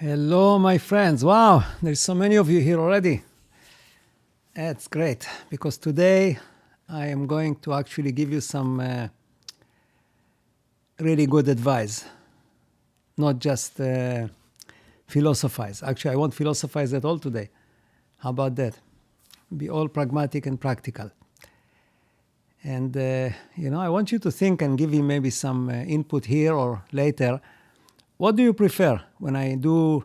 Hello, my friends. Wow, there's so many of you here already. That's great, because today I am going to actually give you some really good advice, not just philosophize. Actually, I won't philosophize at all today. How about that? Be all pragmatic and practical. And, I want you to think and give you maybe some input here or later. What do you prefer when I do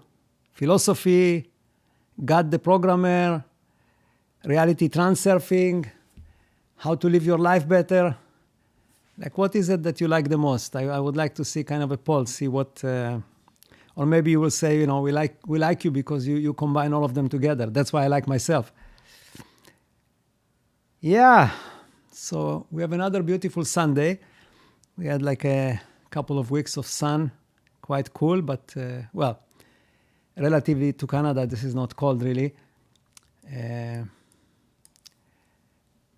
philosophy, God the programmer, reality transurfing, how to live your life better? Like, what is it that you like the most? I would like to see kind of a poll, see what, or maybe you will say, we like you because you combine all of them together. That's why I like myself. Yeah, so we have another beautiful Sunday. We had like a couple of weeks of sun, quite cool, but, relatively to Canada, this is not cold really.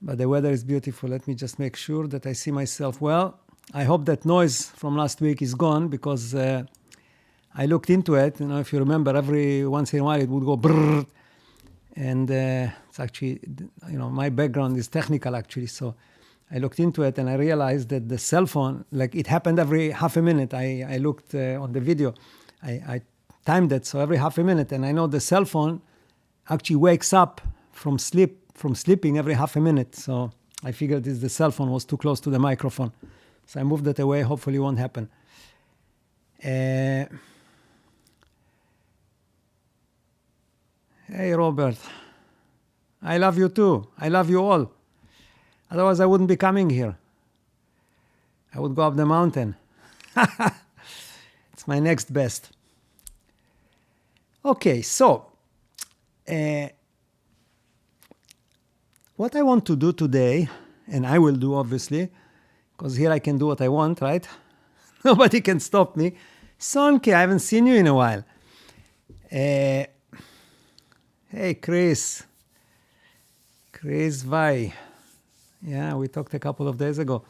But the weather is beautiful. Let me just make sure that I see myself well. I hope that noise from last week is gone, because I looked into it. If you remember, every once in a while it would go brrr. And it's actually, my background is technical actually. So I looked into it and I realized that the cell phone, like it happened every half a minute. I looked on the video. I timed it, so every half a minute. And I know the cell phone actually wakes up from sleeping every half a minute. So I figured the cell phone was too close to the microphone. So I moved it away. Hopefully it won't happen. Hey, Robert. I love you too. I love you all. Otherwise, I wouldn't be coming here. I would go up the mountain. It's my next best. Okay, so what I want to do today, and I will do obviously, because here I can do what I want, right? Nobody can stop me. Sonke, I haven't seen you in a while. Hey, Chris. Chris Vai. Yeah, we talked a couple of days ago.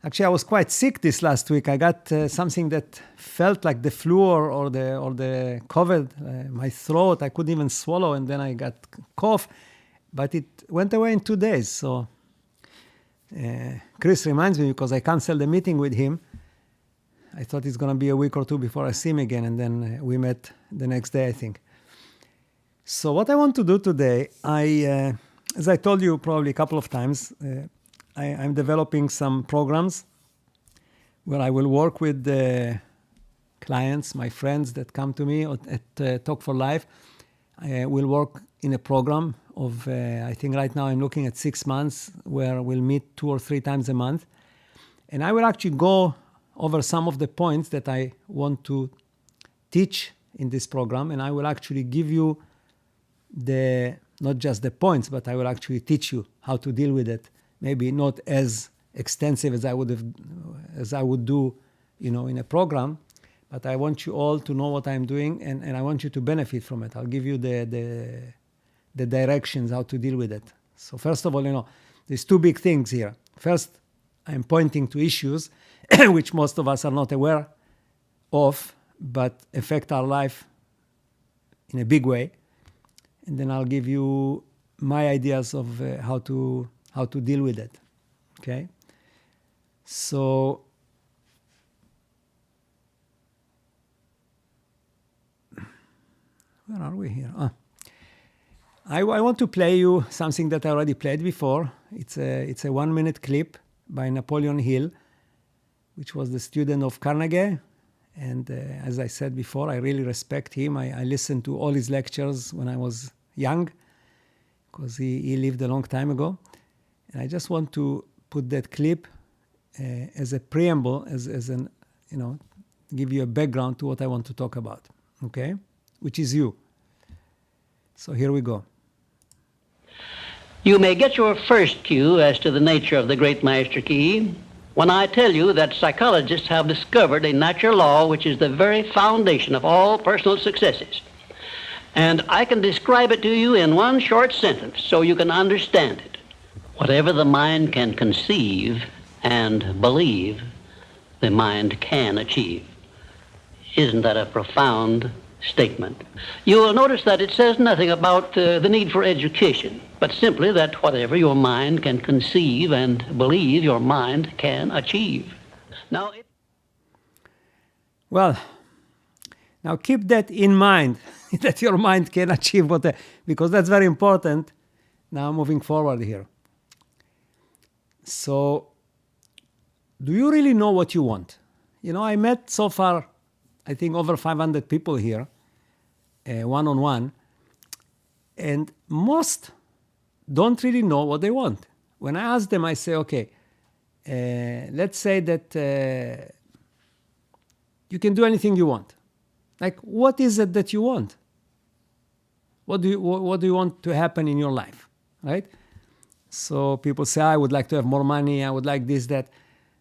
Actually, I was quite sick this last week. I got something that felt like the flu or the COVID. My throat, I couldn't even swallow, and then I got cough. But it went away in 2 days. So Chris reminds me, because I canceled the meeting with him. I thought it's going to be a week or two before I see him again. And then we met the next day, I think. So what I want to do today, as I told you probably a couple of times, I'm developing some programs where I will work with the clients, my friends that come to me at Talk for Life. I will work in a program of, I think right now I'm looking at 6 months, where we'll meet 2 or 3 times a month. And I will actually go over some of the points that I want to teach in this program. And I will actually give you not just the points, but I will actually teach you how to deal with it. Maybe not as extensive as I would do, in a program, but I want you all to know what I'm doing, and I want you to benefit from it. I'll give you the directions how to deal with it. So first of all, there's 2 big things here. First, I'm pointing to issues which most of us are not aware of, but affect our life in a big way. And then I'll give you my ideas of how to deal with it. Okay? So where are we here? I want to play you something that I already played before. It's a 1-minute clip by Napoleon Hill, which was the student of Carnegie. And as I said before, I really respect him. I listened to all his lectures when I was young, because he lived a long time ago. And I just want to put that clip as a preamble, as an, give you a background to what I want to talk about, okay? Which is you. So here we go. You may get your first cue as to the nature of the great master key when I tell you that psychologists have discovered a natural law which is the very foundation of all personal successes. And I can describe it to you in one short sentence so you can understand it. Whatever the mind can conceive and believe, the mind can achieve. Isn't that a profound statement. You will notice that it says nothing about the need for education, but simply that whatever your mind can conceive and believe, your mind can achieve. Now, Well, now keep that in mind, that your mind can achieve whatever, because that's very important now moving forward here. So, do you really know what you want? You know, I met so far, I think, over 500 people here, one-on-one, and most don't really know what they want. When I ask them, I say, okay, let's say that you can do anything you want. Like, what is it that you want? What do you want to happen in your life, right? So people say, I would like to have more money, I would like this, that.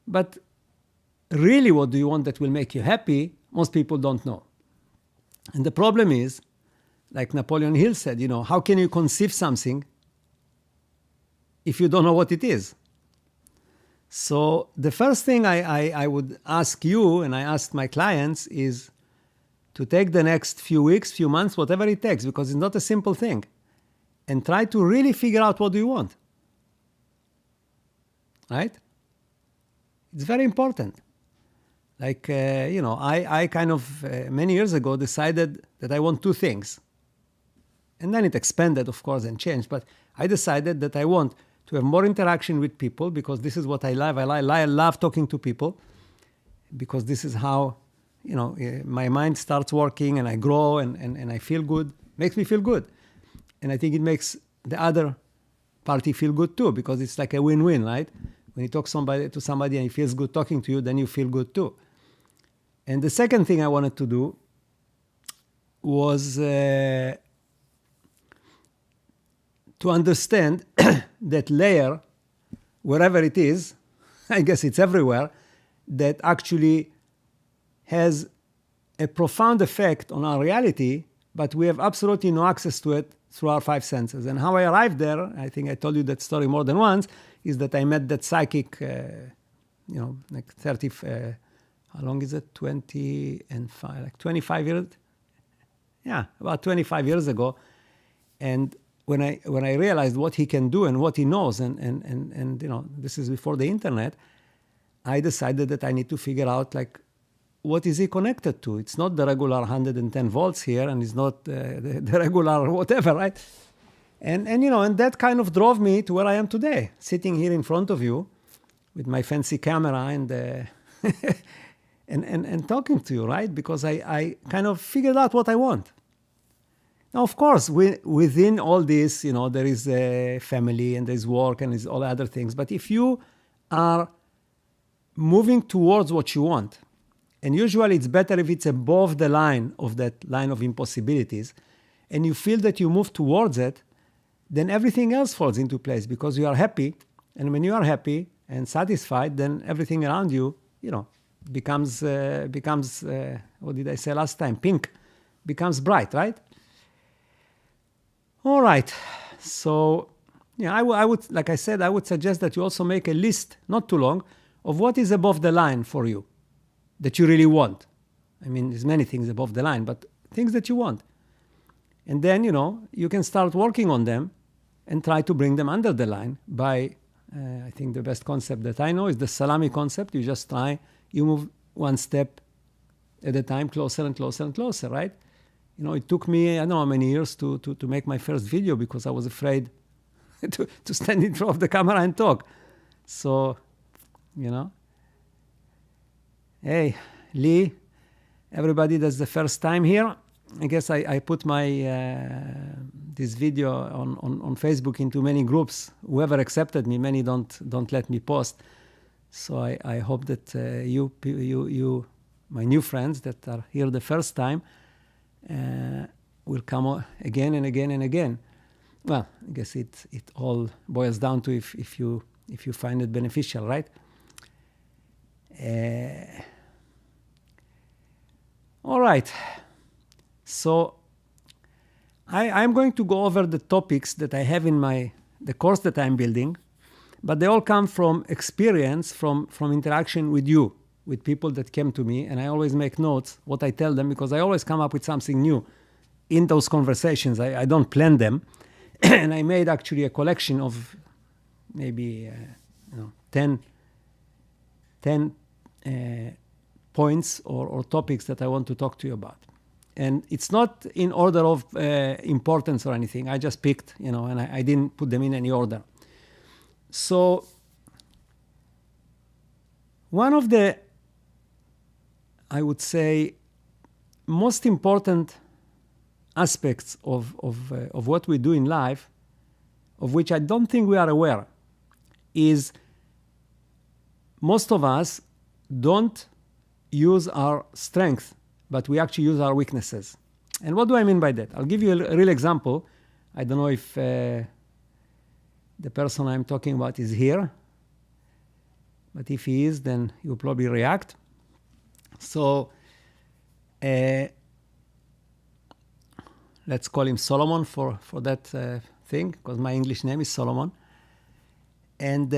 But really, what do you want that will make you happy? Most people don't know. And the problem is, like Napoleon Hill said, you know, how can you conceive something if you don't know what it is? So the first thing I would ask you, and I ask my clients, is to take the next few weeks, few months, whatever it takes, because it's not a simple thing, and try to really figure out what do you want. Right? It's very important. Like, you know, I kind of, many years ago, decided that I want two things. And then it expanded, of course, and changed. But I decided that I want to have more interaction with people, because this is what I love. I love talking to people, because this is how, you know, my mind starts working, and I grow, and I feel good. Makes me feel good. And I think it makes the other party feel good too, because it's like a win-win, right? When you talk to somebody and he feels good talking to you, then you feel good too. And the second thing I wanted to do was to understand that layer, wherever it is, I guess it's everywhere, that actually has a profound effect on our reality, but we have absolutely no access to it through our five senses. And how I arrived there, I think I told you that story more than once, is that I met that psychic, you know, like 30, how long is it? 25 years? Yeah, about 25 years ago. And when I realized what he can do and what he knows, and you know, this is before the internet, I decided that I need to figure out, like, what is he connected to? It's not the regular 110 volts here, and it's not the regular whatever, right? And you know, and that kind of drove me to where I am today, sitting here in front of you with my fancy camera and and talking to you, right? Because I kind of figured out what I want. Now, of course, within all this, you know, there is a family and there's work and there's all other things. But if you are moving towards what you want, and usually it's better if it's above the line of that line of impossibilities, and you feel that you move towards it, then everything else falls into place because you are happy. And when you are happy and satisfied, then everything around you, you know, becomes what did I say last time? Pink, becomes bright, right? All right. So, yeah, I would, like I said, I would suggest that you also make a list, not too long, of what is above the line for you that you really want. I mean, there's many things above the line, but things that you want. And then, you know, you can start working on them and try to bring them under the line by, I think the best concept that I know is the salami concept. You just try, you move one step at a time, closer and closer and closer, right? You know, it took me, I don't know how many years to make my first video because I was afraid to stand in front of the camera and talk. So, you know. Hey, Lee, everybody that's the first time here. I guess I put my this video on Facebook into many groups. Whoever accepted me, many don't let me post. So I hope that you, my new friends that are here the first time, will come again and again and again. Well, I guess it all boils down to if you find it beneficial, right? All right. So I'm going to go over the topics that I have in the course that I'm building, but they all come from experience, from interaction with you, with people that came to me, and I always make notes what I tell them, because I always come up with something new in those conversations. I don't plan them. And I made actually a collection of maybe 10 points or topics that I want to talk to you about. And it's not in order of importance or anything. I just picked, and I didn't put them in any order. So one of the, I would say, most important aspects of what we do in life, of which I don't think we are aware, is most of us don't use our strength, but we actually use our weaknesses. And what do I mean by that? I'll give you a real example. I don't know if the person I'm talking about is here, but if he is, then you'll probably react. So let's call him Solomon for that thing, because my English name is Solomon. And,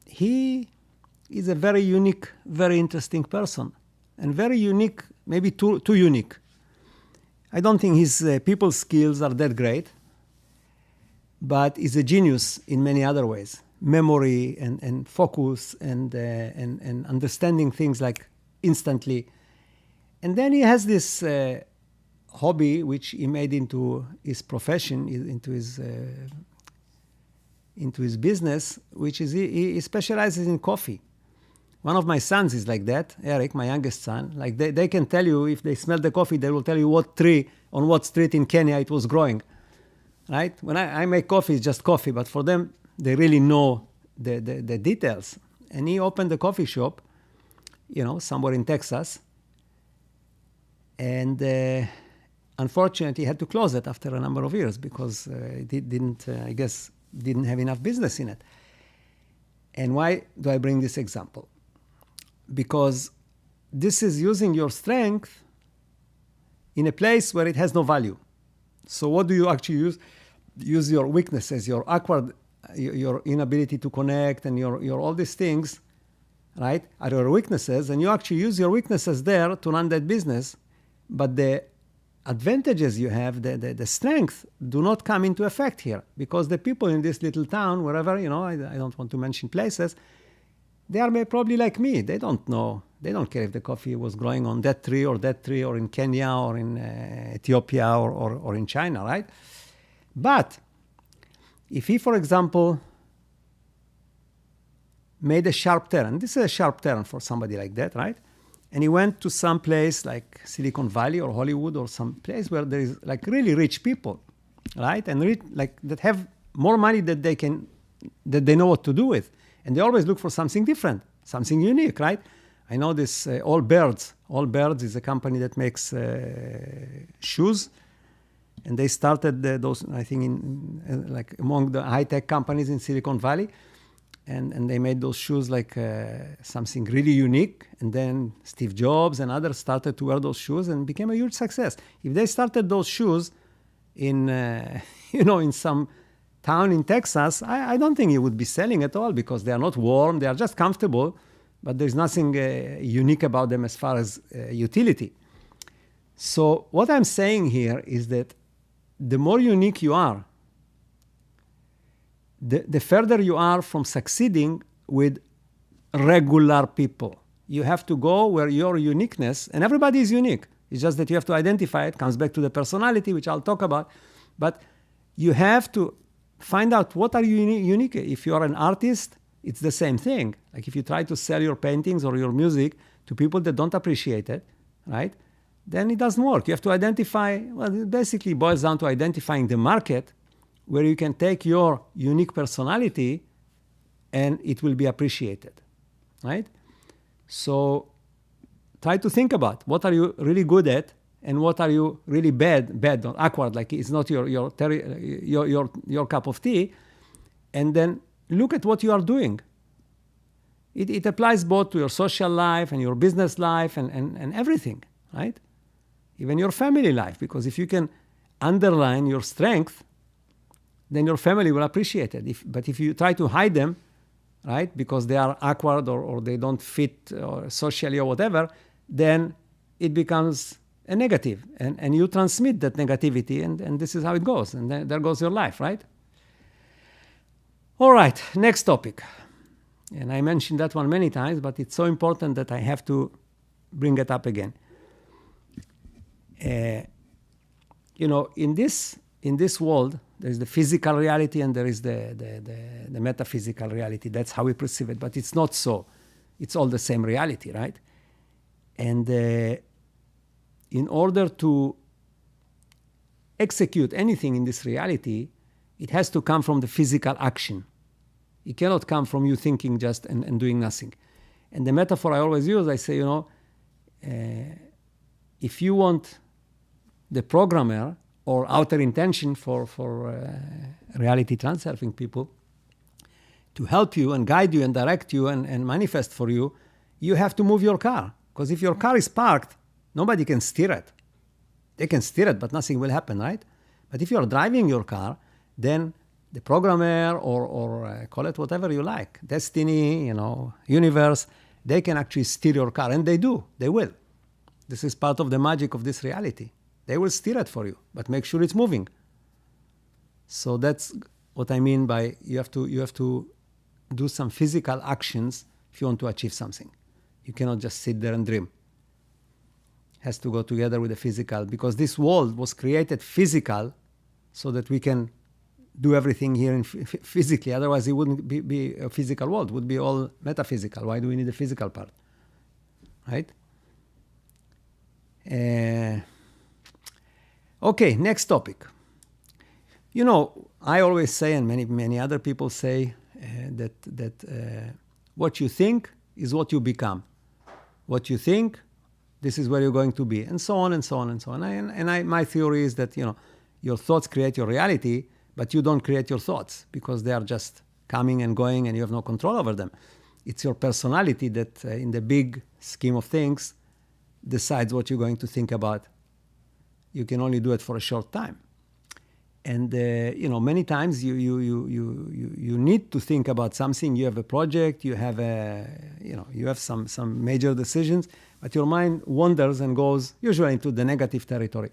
he is a very unique, very interesting person. And very unique, maybe too unique. I don't think his people skills are that great, but he's a genius in many other ways. Memory and focus and understanding things like instantly. And then he has this hobby, which he made into his profession, into his business, which is he specializes in coffee. One of my sons is like that, Eric, my youngest son. Like they can tell you, if they smell the coffee, they will tell you what tree, on what street in Kenya it was growing, right? When I make coffee, it's just coffee, but for them, they really know the details. And he opened a coffee shop, somewhere in Texas. And unfortunately, he had to close it after a number of years because it didn't have enough business in it. And why do I bring this example? Because this is using your strength in a place where it has no value. So what do you actually use? Use your weaknesses, your inability to connect, and your all these things, right, are your weaknesses, and you actually use your weaknesses there to run that business. But the advantages you have, the strength, do not come into effect here, because the people in this little town, wherever, I don't want to mention places, they are probably like me. They don't know. They don't care if the coffee was growing on that tree, or in Kenya, or in Ethiopia, or in China, right? But if he, for example, made a sharp turn, this is a sharp turn for somebody like that, right? And he went to some place like Silicon Valley or Hollywood, or some place where there is like really rich people, right? And that have more money that they know what to do with. And they always look for something different, something unique, right? I know this All Birds. All Birds is a company that makes shoes. And they started those, I think, among the high-tech companies in Silicon Valley. And they made those shoes like something really unique. And then Steve Jobs and others started to wear those shoes and became a huge success. If they started those shoes in, in some town in Texas, I don't think it would be selling at all, because they are not warm. They are just comfortable, but there's nothing unique about them as far as utility. So what I'm saying here is that the more unique you are, the further you are from succeeding with regular people. You have to go where your uniqueness, and everybody is unique. It's just that you have to identify it. Comes back to the personality, which I'll talk about. But you have to find out what are you unique. If you are an artist, it's the same thing. Like if you try to sell your paintings or your music to people that don't appreciate it, right? Then it doesn't work. You have to identify, well, it basically boils down to identifying the market where you can take your unique personality and it will be appreciated, right? So try to think about what are you really good at and what are you really bad or awkward, like it's not your cup of tea, and then look at what you are doing. It applies both to your social life and your business life and everything, right? Even your family life, because if you can underline your strength, then your family will appreciate it. But if you try to hide them, right, because they are awkward or they don't fit or socially or whatever, then it becomes a negative. And you transmit that negativity, and this is how it goes. And then there goes your life, right? All right, next topic. And I mentioned that one many times, but it's so important that I have to bring it up again. In this world, there's the physical reality and there is the metaphysical reality. That's how we perceive it, but it's not so. It's all the same reality, right? And in order to execute anything in this reality, it has to come from the physical action. It cannot come from you thinking just and doing nothing. And the metaphor I always use, I say, if you want the programmer or outer intention for reality transurfing people to help you and guide you and direct you and manifest for you, you have to move your car. Because if your car is parked, nobody can steer it. They can steer it, but nothing will happen, right? But if you're driving your car, then the programmer or call it whatever you like, destiny, universe, they can actually steer your car. And they do. They will. This is part of the magic of this reality. They will steer it for you, but make sure it's moving. So that's what I mean by you have to do some physical actions if you want to achieve something. You cannot just sit there and dream. It has to go together with the physical, because this world was created physical so that we can do everything here in physically. Otherwise, it wouldn't be a physical world. It would be all metaphysical. Why do we need the physical part? Right? Okay, next topic. I always say, and many other people say, that what you think is what you become. What you think, this is where you're going to be, and so on and so on and so on. My theory is that your thoughts create your reality, but you don't create your thoughts because they are just coming and going, and you have no control over them. It's your personality that, in the big scheme of things, decides what you're going to think about. You can only do it for a short time. And many times you need to think about something. You have a project, you have some major decisions, but your mind wanders and goes usually into the negative territory.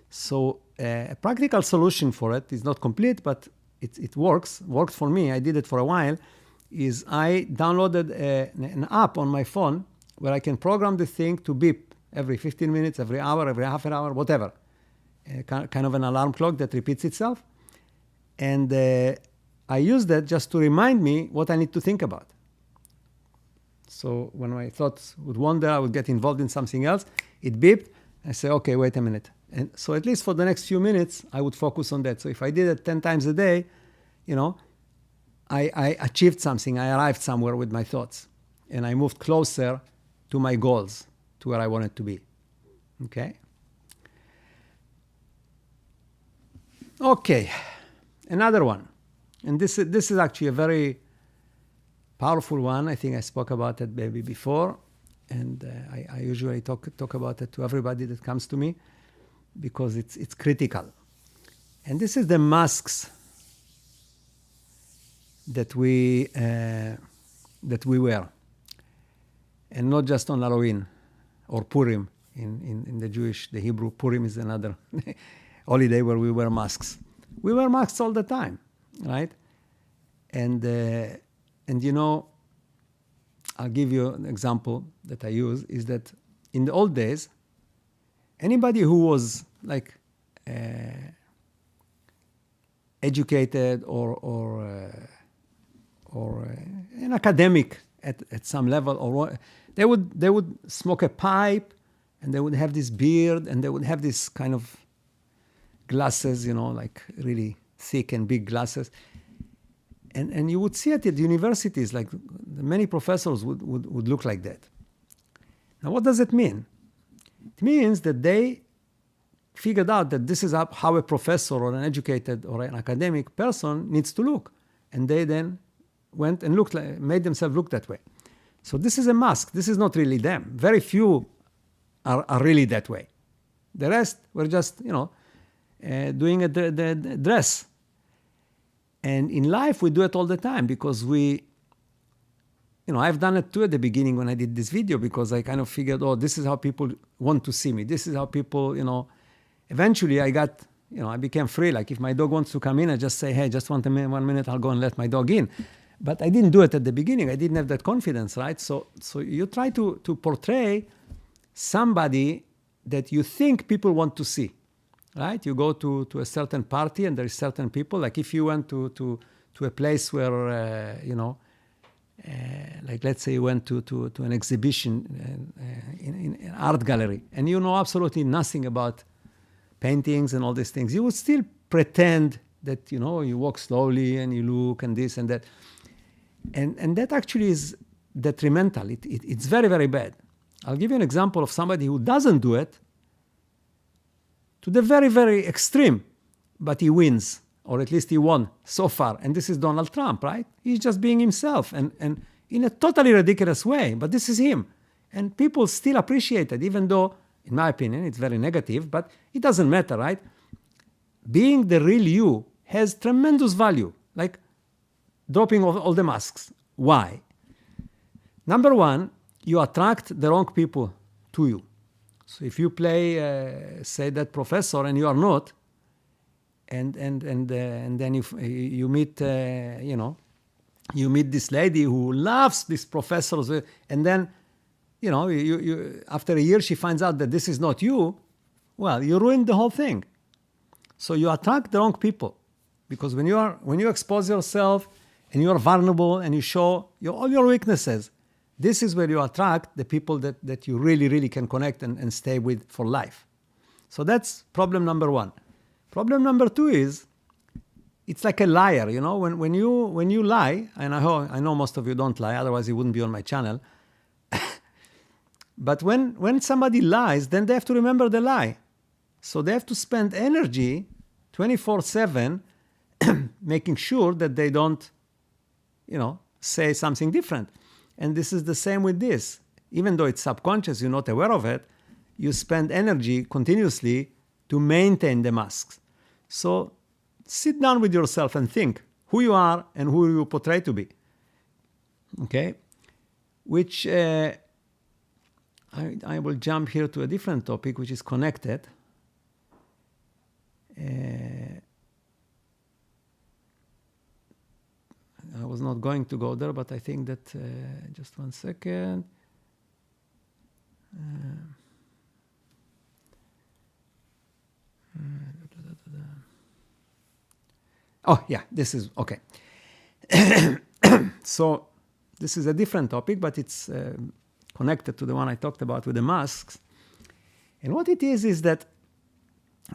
So a practical solution for it is not complete, but it worked for me. I did it for a while. Is I downloaded an app on my phone where I can program the thing to beep every 15 minutes, every hour, every half an hour, whatever. Kind of an alarm clock that repeats itself. And I use that just to remind me what I need to think about. So when my thoughts would wander, I would get involved in something else. It beeped. I say, okay, wait a minute. And so at least for the next few minutes, I would focus on that. So if I did it 10 times a day, I achieved something. I arrived somewhere with my thoughts. And I moved closer to my goals, to where I wanted to be. Okay? Okay, another one. And this is actually a very powerful one. I think I spoke about it maybe before. And I usually talk about it to everybody that comes to me because it's critical. And this is the masks that we wear. And not just on Halloween or Purim in the Hebrew. Purim is another holiday where we wear masks. We wear masks all the time, right? And I'll give you an example that I use is that in the old days, anybody who was like educated or an academic at some level, or they would smoke a pipe, and they would have this beard, and they would have this kind of glasses, like really thick and big glasses. And you would see it at universities, like many professors would look like that. Now, what does it mean? It means that they figured out that this is how a professor or an educated or an academic person needs to look. And they then went and made themselves look that way. So this is a mask. This is not really them. Very few are really that way. The rest were just, doing the dress. And in life, we do it all the time because we I've done it too at the beginning when I did this video, because I kind of figured, oh, this is how people want to see me. This is how people, eventually I became free. Like if my dog wants to come in, I just say, hey, just 1 minute, I'll go and let my dog in. But I didn't do it at the beginning. I didn't have that confidence, right? So you try to portray somebody that you think people want to see, right? You go to a certain party and there's certain people. Like if you went to a place where, like let's say you went to an exhibition in an art gallery, and you know absolutely nothing about paintings and all these things, you would still pretend that, you walk slowly and you look and this and that. And that actually is detrimental. It's very, very bad. I'll give you an example of somebody who doesn't do it to the very, very extreme, but he wins, or at least he won so far. And this is Donald Trump, right? He's just being himself and in a totally ridiculous way, but this is him. And people still appreciate it, even though, in my opinion, it's very negative, but it doesn't matter, right? Being the real you has tremendous value, like dropping off all the masks. Why? Number one, you attract the wrong people to you. So if you play, say, that professor and you are not, and then you meet, you meet this lady who loves these professors, and then, you after a year she finds out that this is not you. Well, you ruined the whole thing. So you attract the wrong people, because when you expose yourself and you are vulnerable and you show all your weaknesses, this is where you attract the people that you really, really can connect and stay with for life. So that's problem number one. Problem number two is, it's like a liar, when you lie, and I know most of you don't lie, otherwise you wouldn't be on my channel. But when somebody lies, then they have to remember the lie. So they have to spend energy 24/7 making sure that they don't, say something different. And this is the same with this. Even though it's subconscious, you're not aware of it, you spend energy continuously to maintain the masks. So sit down with yourself and think who you are and who you portray to be. Okay? Which I will jump here to a different topic, which is connected. I was not going to go there, but I think that, just 1 second. Oh, yeah, this is, okay. So this is a different topic, but it's connected to the one I talked about with the masks. And what it is that,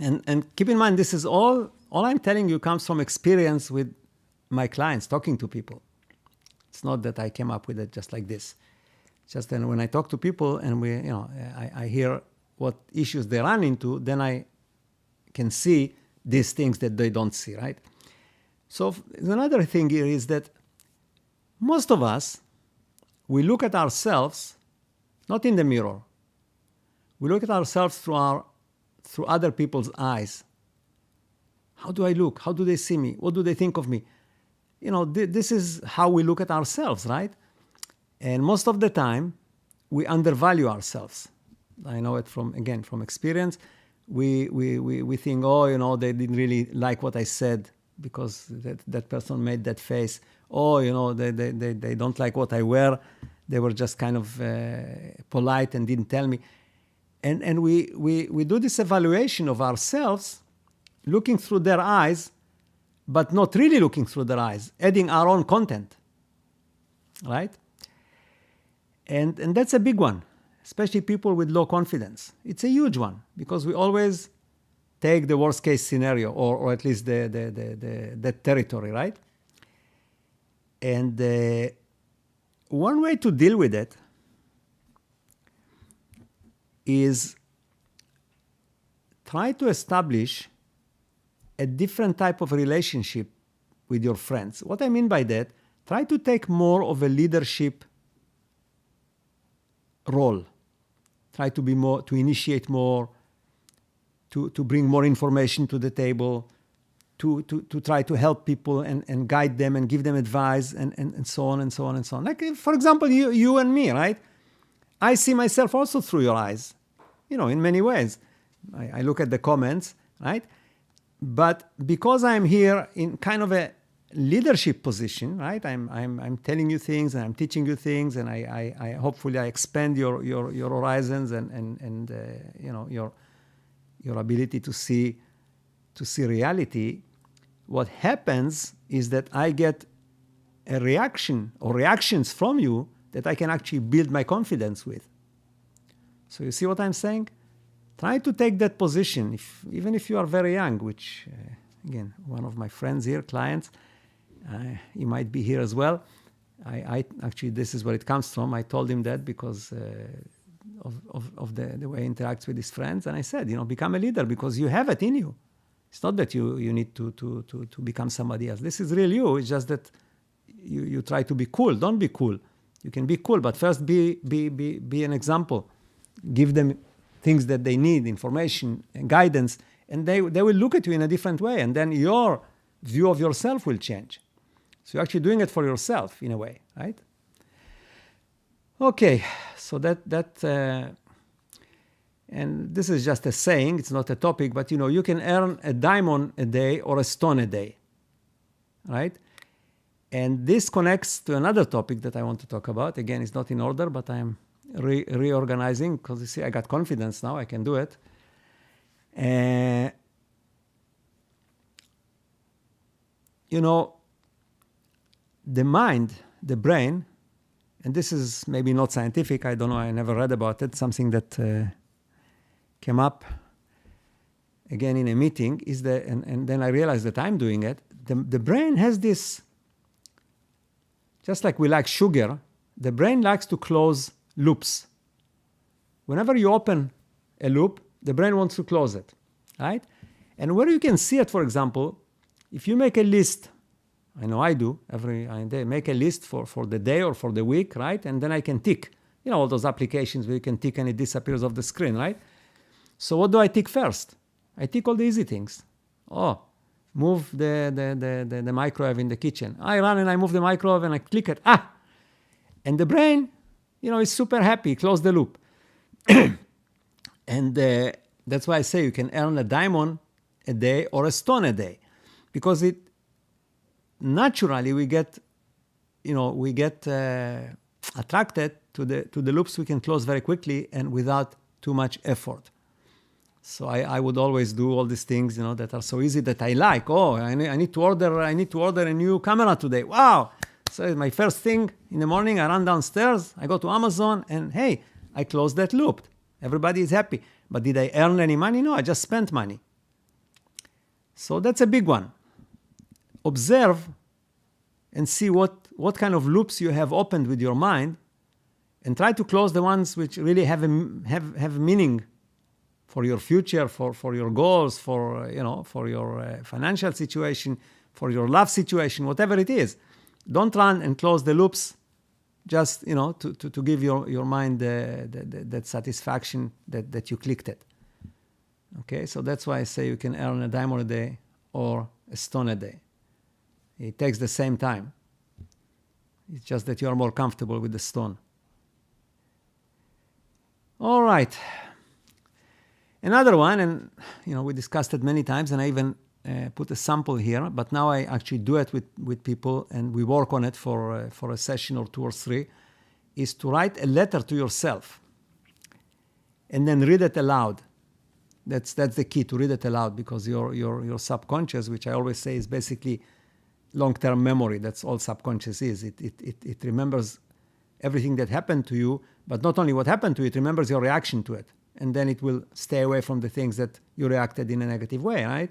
and keep in mind, this is all I'm telling you comes from experience with my clients, talking to people. It's not that I came up with it just like this. Just then when I talk to people and I hear what issues they run into, then I can see these things that they don't see, right? So another thing here is that most of us, we look at ourselves not in the mirror. We look at ourselves through other people's eyes. How do I look? How do they see me? What do they think of me? This is how we look at ourselves, right? And most of the time, we undervalue ourselves. I know it from experience. We think, they didn't really like what I said because that person made that face. They don't like what I wear. They were just kind of polite and didn't tell me. And we do this evaluation of ourselves, looking through their eyes, but not really looking through their eyes, adding our own content, right? And that's a big one, especially people with low confidence. It's a huge one, because we always take the worst case scenario, or at least that territory, right? And one way to deal with it is try to establish a different type of relationship with your friends. What I mean by that, try to take more of a leadership role. Try to be to initiate more, to bring more information to the table, to try to help people and guide them and give them advice and so on and so on and so on. Like, for example, you and me, right? I see myself also through your eyes, in many ways. I look at the comments, right? But because I'm here in kind of a leadership position, right? I'm telling you things and I'm teaching you things, and I hopefully I expand your horizons and your ability to see reality. What happens is that I get a reaction or reactions from you that I can actually build my confidence with. So you see what I'm saying? Try to take that position, even if you are very young, which, again, one of my friends here, clients, he might be here as well. I actually, this is where it comes from. I told him that because of the way he interacts with his friends. And I said, become a leader because you have it in you. It's not that you need to become somebody else. This is real you. It's just that you try to be cool. Don't be cool. You can be cool, but first be an example. Give them things that they need, information and guidance, and they will look at you in a different way, and then your view of yourself will change. So you're actually doing it for yourself in a way, right? Okay, so that and this is just a saying, it's not a topic, but you can earn a diamond a day or a stone a day, right? And this connects to another topic that I want to talk about. Again, it's not in order, but I'm reorganizing because you see, I got confidence now, I can do it. The mind, the brain, and this is maybe not scientific, I don't know, I never read about it, something that came up again in a meeting, is and then I realized that I'm doing it. The brain has this, just like we like sugar, the brain likes to close loops. Whenever you open a loop, the brain wants to close it, right? And where you can see it, for example, if you make a list, I know I do, every day, make a list for the day or for the week, right? And then I can tick, all those applications where you can tick and it disappears off the screen, right? So what do I tick first? I tick all the easy things. Oh, move the microwave in the kitchen. I run and I move the microwave and I click it. And the brain, is super happy, close the loop. And that's why I say you can earn a diamond a day or a stone a day, because naturally we get attracted to the loops we can close very quickly and without too much effort. So I would always do all these things, that are so easy that I like. Oh, I need to order a new camera today. Wow! So my first thing in the morning, I run downstairs, I go to Amazon, and hey, I close that loop. Everybody is happy. But did I earn any money? No, I just spent money. So that's a big one. Observe and see what kind of loops you have opened with your mind, and try to close the ones which really have meaning for your future, for your goals, for your financial situation, for your love situation, whatever it is. Don't run and close the loops just to give your mind that satisfaction that you clicked it. Okay, so that's why I say you can earn a diamond a day or a stone a day. It takes the same time. It's just that you are more comfortable with the stone. All right. Another one, and we discussed it many times, and I even put a sample here, but now I actually do it with people, and we work on it for a session or 2 or 3, is to write a letter to yourself and then read it aloud. That's the key, to read it aloud, because your subconscious, which I always say is basically long-term memory, that's all subconscious is. It remembers everything that happened to you, but not only what happened to you, it remembers your reaction to it. And then it will stay away from the things that you reacted in a negative way, right?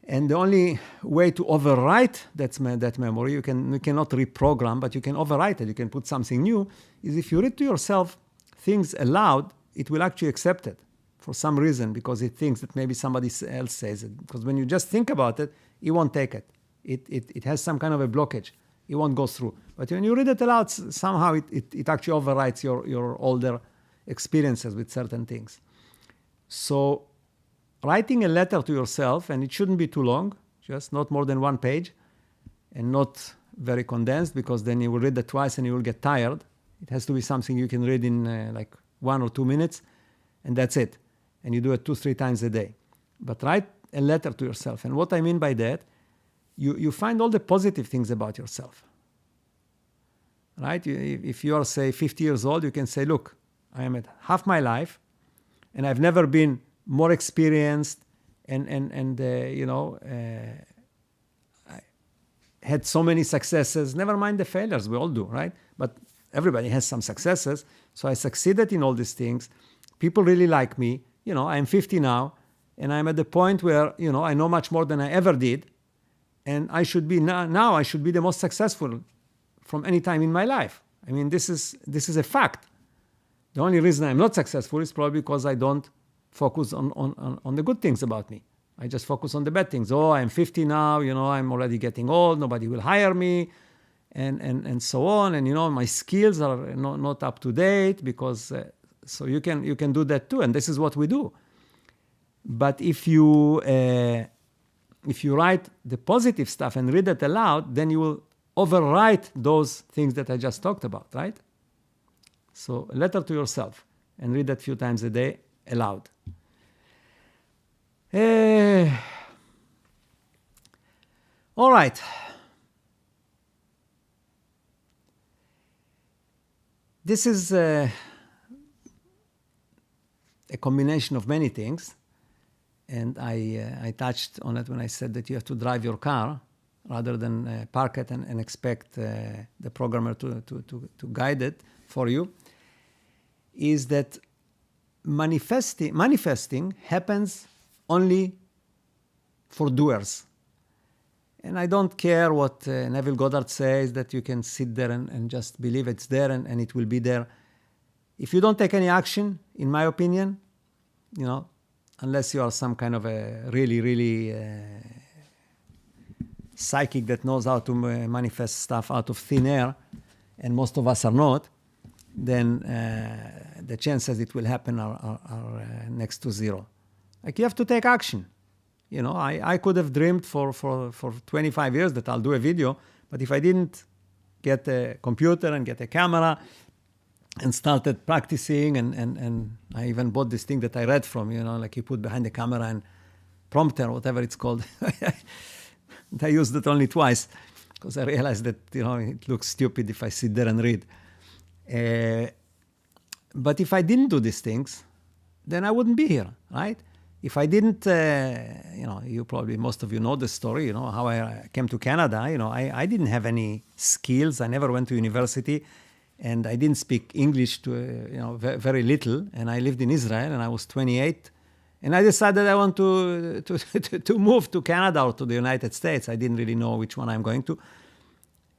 And the only way to overwrite that memory, you cannot reprogram, but you can overwrite it, you can put something new, is if you read to yourself things aloud, it will actually accept it for some reason, because it thinks that maybe somebody else says it. Because when you just think about it, it won't take it. It has some kind of a blockage. It won't go through. But when you read it aloud, somehow it actually overwrites your older experiences with certain things. So writing a letter to yourself, and it shouldn't be too long, just not more than 1 page, and not very condensed, because then you will read it twice and you will get tired. It has to be something you can read in like 1 or 2 minutes, and that's it. And you do it 2-3 times a day. But write a letter to yourself. And what I mean by that, you find all the positive things about yourself. Right? If you are, say, 50 years old, you can say, look, I am at half my life, and I've never been more experienced and I had so many successes. Never mind the failures, we all do, right? But everybody has some successes. So I succeeded in all these things. People really like me. I'm 50 now, and I'm at the point where, I know much more than I ever did. And I should be now I should be the most successful from any time in my life. I mean, this is a fact. The only reason I'm not successful is probably because I don't focus on the good things about me. I just focus on the bad things. Oh, I'm 50 now, I'm already getting old, nobody will hire me, and so on. And, my skills are not up to date, because, so you can do that too. And this is what we do. But if you write the positive stuff and read it aloud, then you will overwrite those things that I just talked about, right? So a letter to yourself, and read that a few times a day aloud. All right. This is a combination of many things, and I touched on it when I said that you have to drive your car rather than park it and expect the programmer to guide it for you, is that manifesting happens only for doers. And I don't care what Neville Goddard says, that you can sit there and just believe it's there and it will be there. If you don't take any action, in my opinion, unless you are some kind of a really, really psychic that knows how to manifest stuff out of thin air, and most of us are not, then the chances it will happen are next to zero. Like, you have to take action. I could have dreamed for 25 years that I'll do a video, but if I didn't get a computer and get a camera and started practicing, and I even bought this thing that I read from, like you put behind the camera and prompter, whatever it's called. I used it only twice because I realized that, it looks stupid if I sit there and read. But if I didn't do these things, then I wouldn't be here, right? If I didn't, you probably, most of you know the story, how I came to Canada. I didn't have any skills. I never went to university, and I didn't speak English very little. And I lived in Israel, and I was 28. And I decided I want to move to Canada or to the United States. I didn't really know which one I'm going to.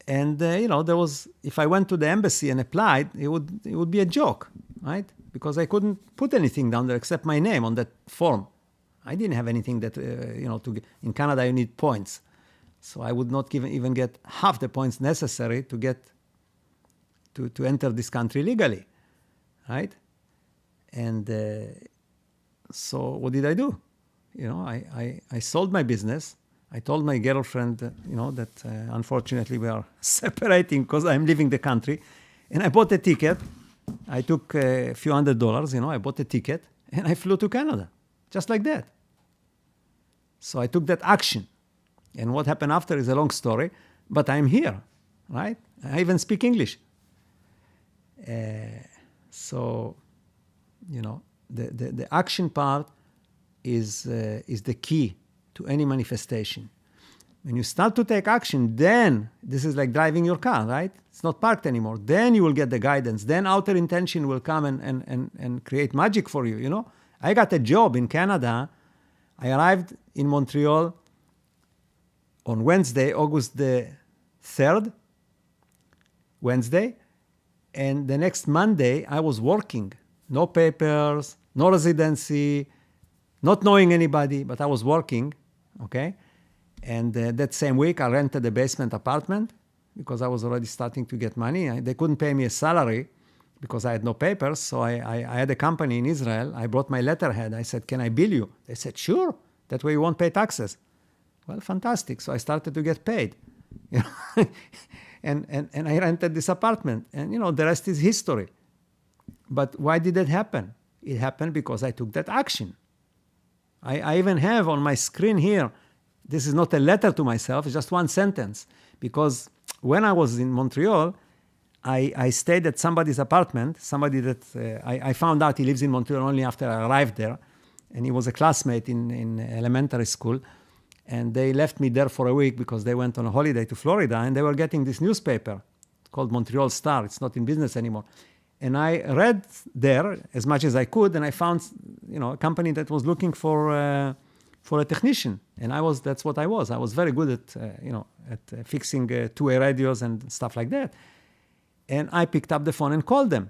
And, there was, if I went to the embassy and applied, it would be a joke, right? Because I couldn't put anything down there except my name on that form. I didn't have anything that, in Canada you need points. So I would not even get half the points necessary to get, to enter this country legally, right? And so what did I do? I sold my business. I told my girlfriend, that unfortunately we are separating because I'm leaving the country. And I bought a ticket. I took a few $100, I bought a ticket, and I flew to Canada, just like that. So I took that action. And what happened after is a long story, but I'm here, right? I even speak English. So, the action part is the key to any manifestation. When you start to take action, then this is like driving your car, right? It's not parked anymore. Then you will get the guidance. Then outer intention will come and create magic for you, I got a job in Canada. I arrived in Montreal on Wednesday, August the 3rd, Wednesday. And the next Monday, I was working. No papers, no residency, not knowing anybody, but I was working, okay? And that same week, I rented a basement apartment because I was already starting to get money. They couldn't pay me a salary, because I had no papers. So I had a company in Israel. I brought my letterhead. I said, can I bill you? They said, sure. That way you won't pay taxes. Well, fantastic. So I started to get paid. You know? and I rented this apartment. And, you know, the rest is history. But why did that happen? It happened because I took that action. I even have on my screen here, this is not a letter to myself, it's just one sentence. Because when I was in Montreal, I stayed at somebody's apartment, somebody that I found out he lives in Montreal only after I arrived there. And he was a classmate in elementary school. And they left me there for a week because they went on a holiday to Florida, and they were getting this newspaper called Montreal Star. It's not in business anymore. And I read there as much as I could, and I found, you know, a company that was looking for a technician. And that's what I was. I was very good at fixing two-way radios and stuff like that. And I picked up the phone and called them.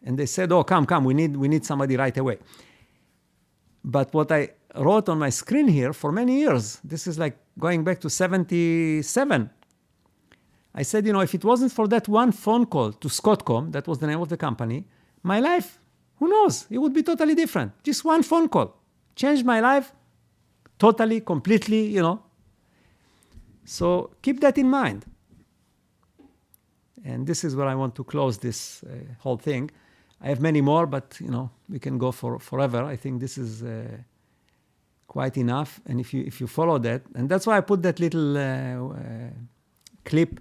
And they said, oh, come, we need somebody right away. But what I wrote on my screen here for many years, this is like going back to 77. I said, you know, if it wasn't for that one phone call to Scottcom, that was the name of the company, my life, who knows, it would be totally different. Just one phone call changed my life totally, completely, you know. So keep that in mind. And this is where I want to close this whole thing. I have many more, but, you know, we can go for forever. I think this is quite enough. And if you follow that, and that's why I put that little clip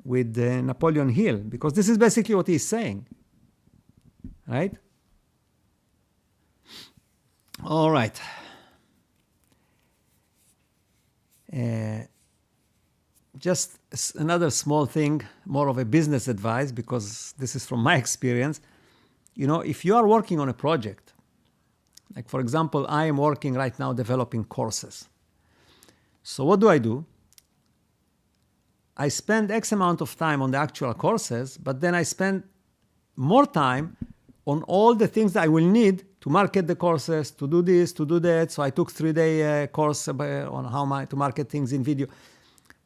with Napoleon Hill, because this is basically what he's saying, right? All right. Just another small thing, more of a business advice, because this is from my experience. You know, if you are working on a project, like for example, I am working right now developing courses. So what do? I spend X amount of time on the actual courses, but then I spend more time on all the things that I will need to market the courses, to do this, to do that. So I took 3-day course on how to market things in video.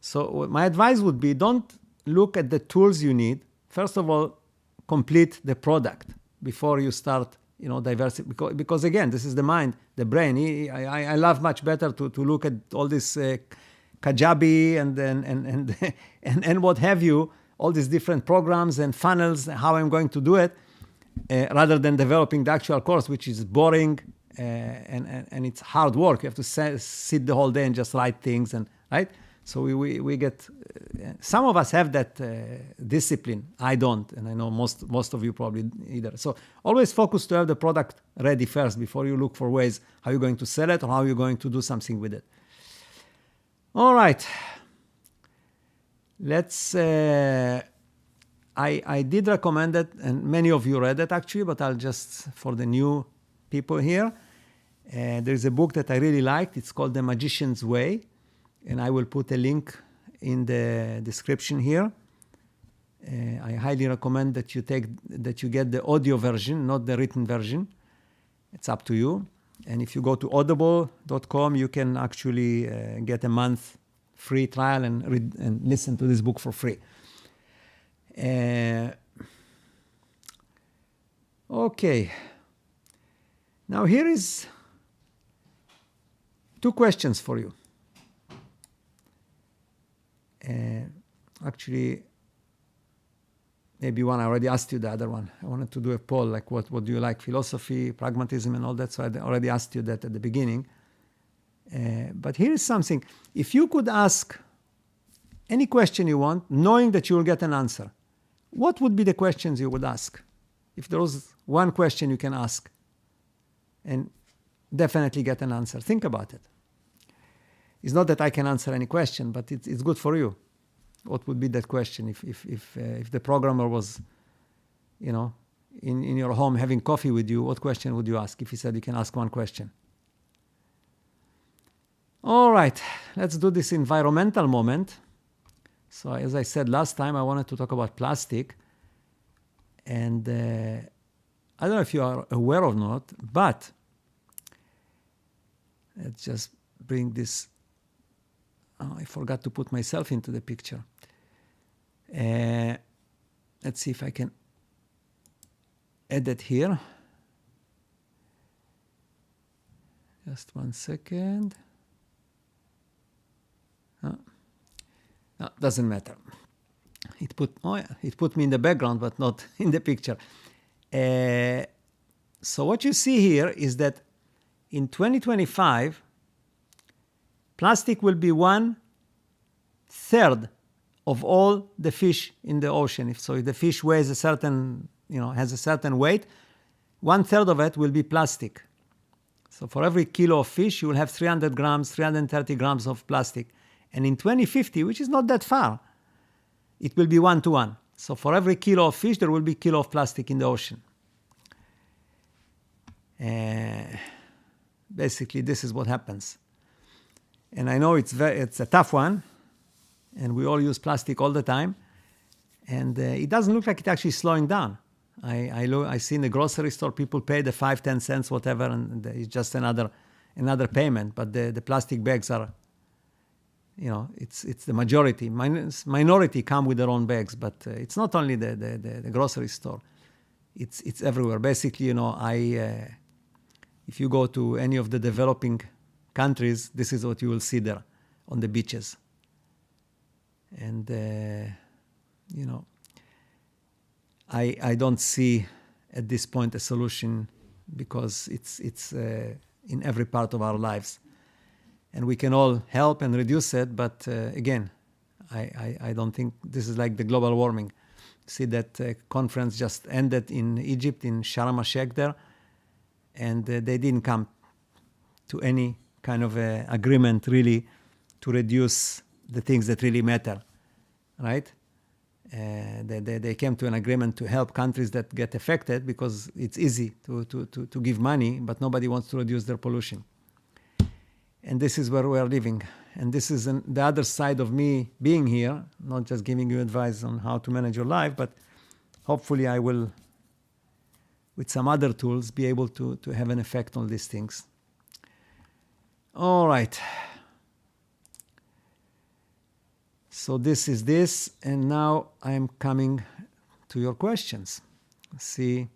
So my advice would be, don't look at the tools you need. First of all, complete the product before you start, you know, diversify. Because again, this is the mind, the brain. I love much better to look at all this Kajabi and what have you, all these different programs and funnels, how I'm going to do it, rather than developing the actual course, which is boring and it's hard work. You have to sit the whole day and just write things, and right. So we get, some of us have that discipline. I don't, and I know most of you probably either. So always focus to have the product ready first before you look for ways how you're going to sell it or how you're going to do something with it. All right. Let's, I did recommend it, and many of you read it actually, but I'll just, for the new people here, there's a book that I really liked. It's called The Magician's Way. And I will put a link in the description here. I highly recommend that you get the audio version, not the written version. It's up to you. And if you go to audible.com, you can actually get a month free trial and read and listen to this book for free. Okay. Now here is 2 questions for you. Actually, maybe one I already asked you, the other one. I wanted to do a poll, like what do you like, philosophy, pragmatism, and all that. So I already asked you that at the beginning. But here is something. If you could ask any question you want, knowing that you will get an answer, what would be the questions you would ask? If there was one question you can ask and definitely get an answer, think about it. It's not that I can answer any question, but it's good for you. What would be that question if the programmer was, you know, in your home having coffee with you? What question would you ask if he said you can ask one question? All right, let's do this environmental moment. So as I said last time, I wanted to talk about plastic. And I don't know if you are aware or not, but let's just bring this. Oh, I forgot to put myself into the picture. Let's see if I can add it here. Just 1 second. No, doesn't matter. It put me in the background, but not in the picture. So what you see here is that in 2025, plastic will be 1/3 of all the fish in the ocean. If the fish weighs a certain, has a certain weight, 1/3 of it will be plastic. So for every kilo of fish, you will have 300 grams, 330 grams of plastic. And in 2050, which is not that far, it will be 1-to-1. So for every kilo of fish, there will be a kilo of plastic in the ocean. Basically, this is what happens. And I know it's a tough one, and we all use plastic all the time, and it doesn't look like it's actually slowing down. I see in the grocery store people pay the 5-10 cents, whatever, and it's just another payment. But the plastic bags are, it's the majority. Minority come with their own bags, but it's not only the grocery store. It's everywhere. Basically, if you go to any of the developing countries, this is what you will see there on the beaches. And I don't see at this point a solution, because it's in every part of our lives, and we can all help and reduce it. But again, I don't think this is like the global warming. See that conference just ended in Egypt, in Sharm el-Sheikh there, and they didn't come to any kind of agreement really to reduce the things that really matter, right? They came to an agreement to help countries that get affected, because it's easy to give money, but nobody wants to reduce their pollution. And this is where we are living. And this is the other side of me being here, not just giving you advice on how to manage your life, but hopefully I will, with some other tools, be able to have an effect on these things. All right. So this is this, and now I'm coming to your questions. See,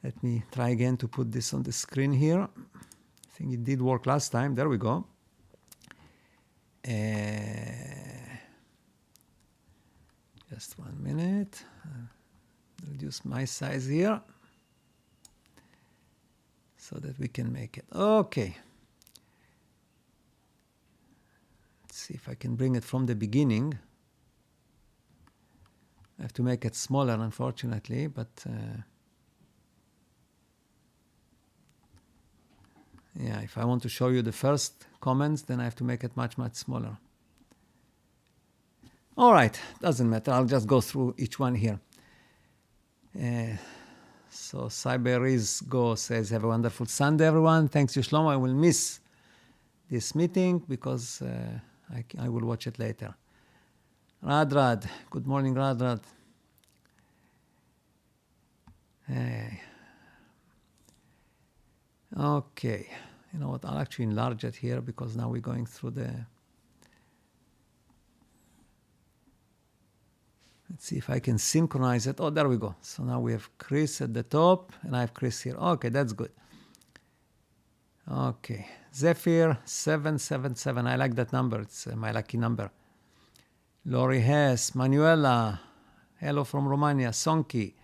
let me try again to put this on the screen here. I think it did work last time. There we go. Just 1 minute. Reduce my size here so that we can make it. Okay. See if I can bring it from the beginning. I have to make it smaller, unfortunately, but yeah, if I want to show you the first comments, then I have to make it much, much smaller. All right, doesn't matter. I'll just go through each one here. So Cyberizgo says, have a wonderful Sunday, everyone. Thanks, Shlomo. I will miss this meeting because I will watch it later. Radrad, good morning, Radrad. Hey. Okay, you know what, I'll actually enlarge it here because now we're going through the... Let's see if I can synchronize it. Oh, there we go. So now we have Chris at the top and I have Chris here. Okay, that's good. Okay, Zephyr 777. I like that number. It's my lucky number. Lori Hess, Manuela, hello from Romania. Sonki,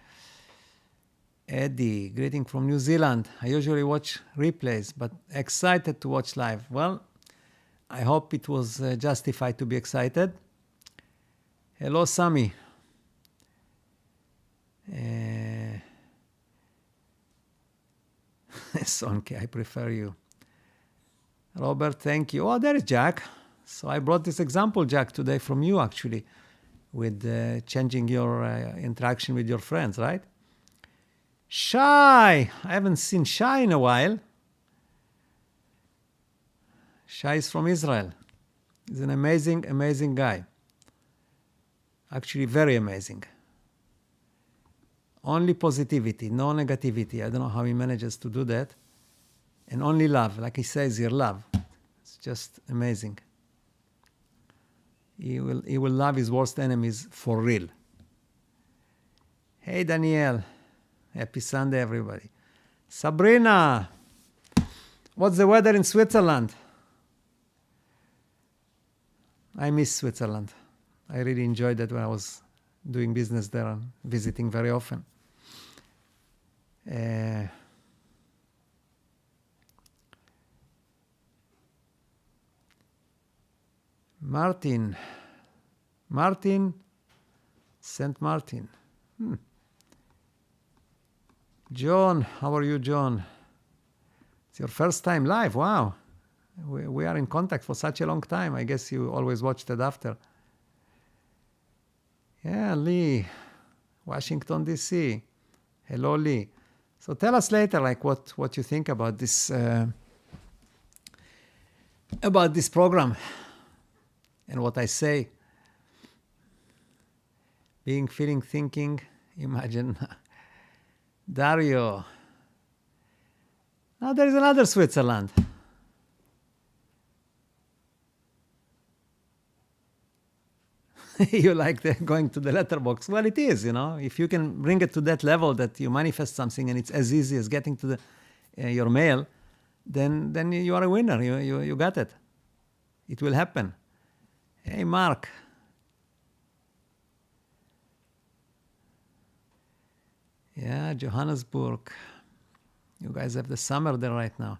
Eddie, greeting from New Zealand. I usually watch replays, but excited to watch live. Well, I hope it was justified to be excited. Hello, Sami. Sonki, I prefer you. Robert, thank you. Oh, there is Jack. So I brought this example, Jack, today from you, actually, with changing your interaction with your friends, right? Shai. I haven't seen Shai in a while. Shai is from Israel. He's an amazing, amazing guy. Actually, very amazing. Only positivity, no negativity. I don't know how he manages to do that. And only love, like he says here, love. It's just amazing. He will love his worst enemies for real. Hey, Danielle. Happy Sunday, everybody. Sabrina, what's the weather in Switzerland? I miss Switzerland. I really enjoyed that when I was doing business there and visiting very often. Martin, St. Martin. John, how are you, John? It's your first time live. Wow. We are in contact for such a long time. I guess you always watched it after. Yeah, Lee, Washington, D.C. Hello, Lee. So tell us later, like, what you think about this program and what I say. Being, feeling, thinking, imagine. Dario. Now there is another Switzerland. You like going to the letterbox. Well, it is, you know. If you can bring it to that level that you manifest something and it's as easy as getting to your mail, then you are a winner. You got it. It will happen. Hey, Mark. Yeah, Johannesburg. You guys have the summer there right now.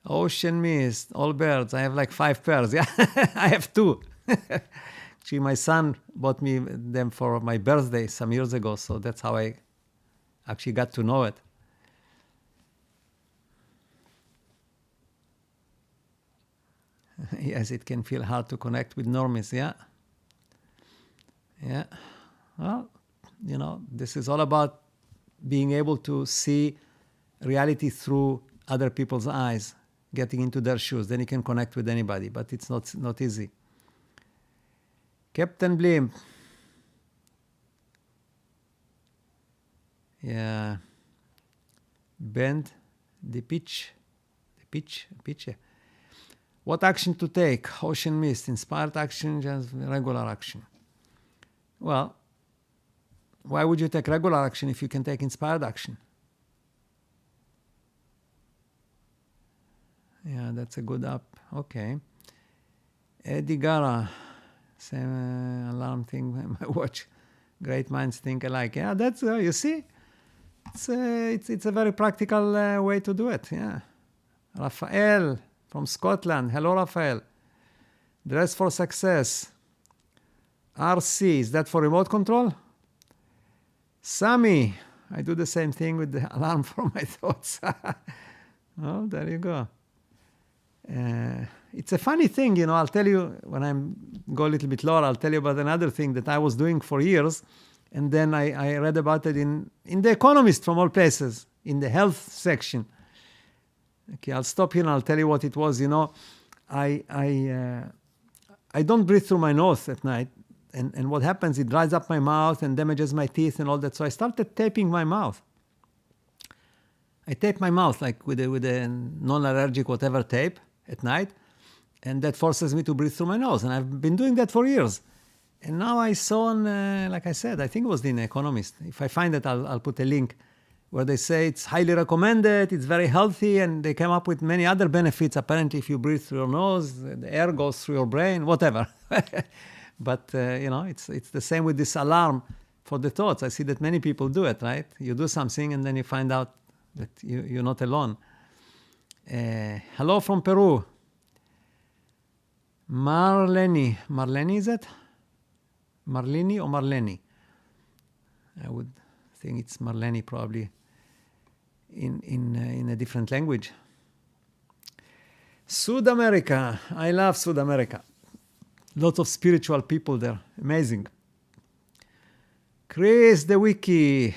Ocean mist, all birds. I have like 5 pairs. Yeah, I have 2. Actually, my son bought me them for my birthday some years ago, so that's how I actually got to know it. Yes, it can feel hard to connect with normies, yeah. Yeah. Well, you know, this is all about being able to see reality through other people's eyes, getting into their shoes. Then you can connect with anybody, but it's not easy. Captain Blim. Yeah. Bend the pitch. Pitch. What action to take? Ocean mist. Inspired action, just regular action. Well, why would you take regular action if you can take inspired action? Yeah, that's a good up. Okay. Eddie Gara. Same alarm thing, my watch. Great minds think alike. Yeah, that's, you see? It's a very practical way to do it, yeah. Raphael from Scotland. Hello, Raphael. Dress for success. RC, is that for remote control? Sammy, I do the same thing with the alarm for my thoughts. Oh, there you go. It's a funny thing, you know. I'll tell you, when I go a little bit lower, I'll tell you about another thing that I was doing for years, and then I read about it in The Economist, from all places, in the health section. Okay, I'll stop here and I'll tell you what it was. You know, I don't breathe through my nose at night, and what happens, it dries up my mouth and damages my teeth and all that. So I started taping my mouth. I tape my mouth like with a non-allergic whatever tape at night, and that forces me to breathe through my nose. And I've been doing that for years. And now I saw on, like I said, I think it was in Economist. If I find it, I'll put a link where they say it's highly recommended, it's very healthy, and they came up with many other benefits. Apparently, if you breathe through your nose, the air goes through your brain, whatever. But, you know, it's the same with this alarm for the thoughts. I see that many people do it, right? You do something, and then you find out that you're not alone. Hello from Peru. Marlene. Marlene, is it? Marlene or Marlene? I would think it's Marlene, probably in a different language. South America. I love South America. Lots of spiritual people there. Amazing. Chris the Wiki.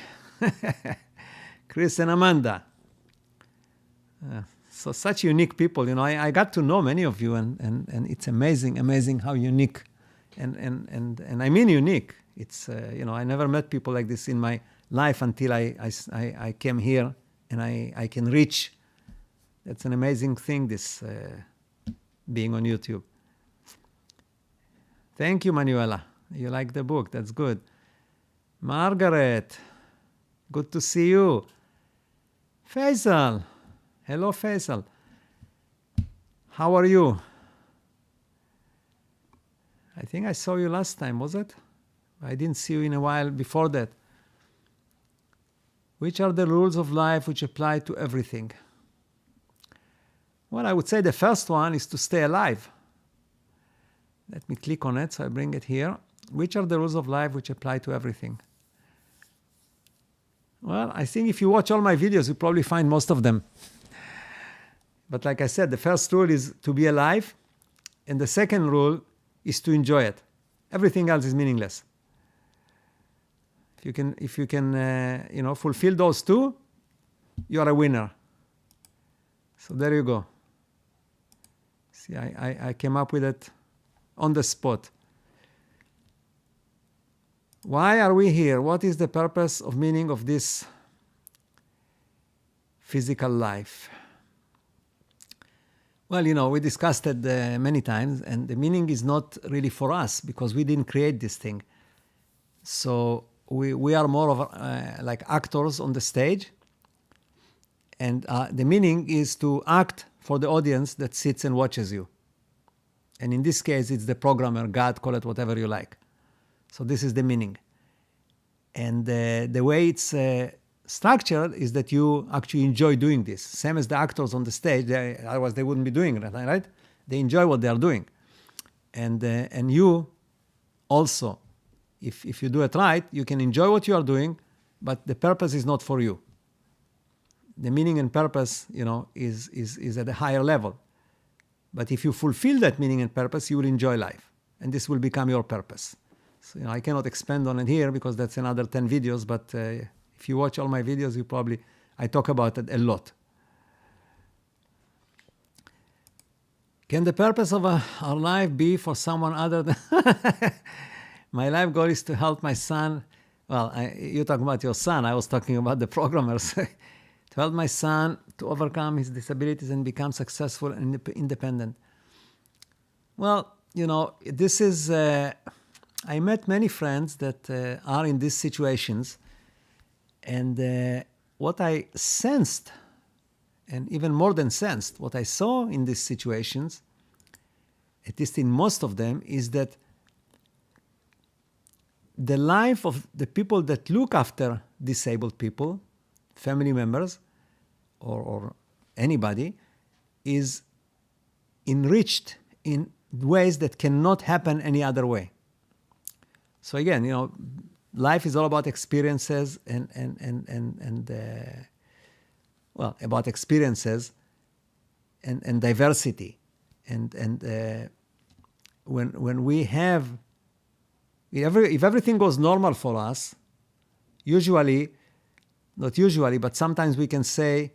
Chris and Amanda. So such unique people, you know. I got to know many of you, and it's amazing how unique, and I mean unique. It's you know, I never met people like this in my life until I came here, and I can reach. That's an amazing thing, this being on YouTube. Thank you, Manuela. You like the book? That's good. Margaret. Good to see you. Faisal. Hello, Faisal. How are you? I think I saw you last time, was it? I didn't see you in a while before that. Which are the rules of life which apply to everything? Well, I would say the first one is to stay alive. Let me click on it, so I bring it here. Which are the rules of life which apply to everything? Well, I think if you watch all my videos, you probably find most of them. But like I said, the first rule is to be alive, and the second rule is to enjoy it. Everything else is meaningless. If you can fulfill those two, you are a winner. So there you go. See, I came up with it on the spot. Why are we here? What is the purpose of meaning of this physical life? Well, we discussed it many times, and the meaning is not really for us because we didn't create this thing. So we are more of like actors on the stage, and the meaning is to act for the audience that sits and watches you. And in this case, it's the programmer, God, call it whatever you like. So this is the meaning. And the way it's structured is that you actually enjoy doing this. Same as the actors on the stage, otherwise they wouldn't be doing it, right? They enjoy what they are doing. And you also, if you do it right, you can enjoy what you are doing, but the purpose is not for you. The meaning and purpose, is at a higher level. But if you fulfill that meaning and purpose, you will enjoy life. And this will become your purpose. So, I cannot expand on it here because that's another 10 videos, but if you watch all my videos, I talk about it a lot. Can the purpose of our life be for someone other than... My life goal is to help my son. Well, you're talking about your son. I was talking about the programmers. To help my son to overcome his disabilities and become successful and independent. Well, this is... I met many friends that are in these situations, and what I sensed, and even more than sensed, what I saw in these situations, at least in most of them, is that the life of the people that look after disabled people, family members, or anybody, is enriched in ways that cannot happen any other way. So again, life is all about experiences about experiences and diversity. And when we have, if everything goes normal for us, not usually, but sometimes we can say,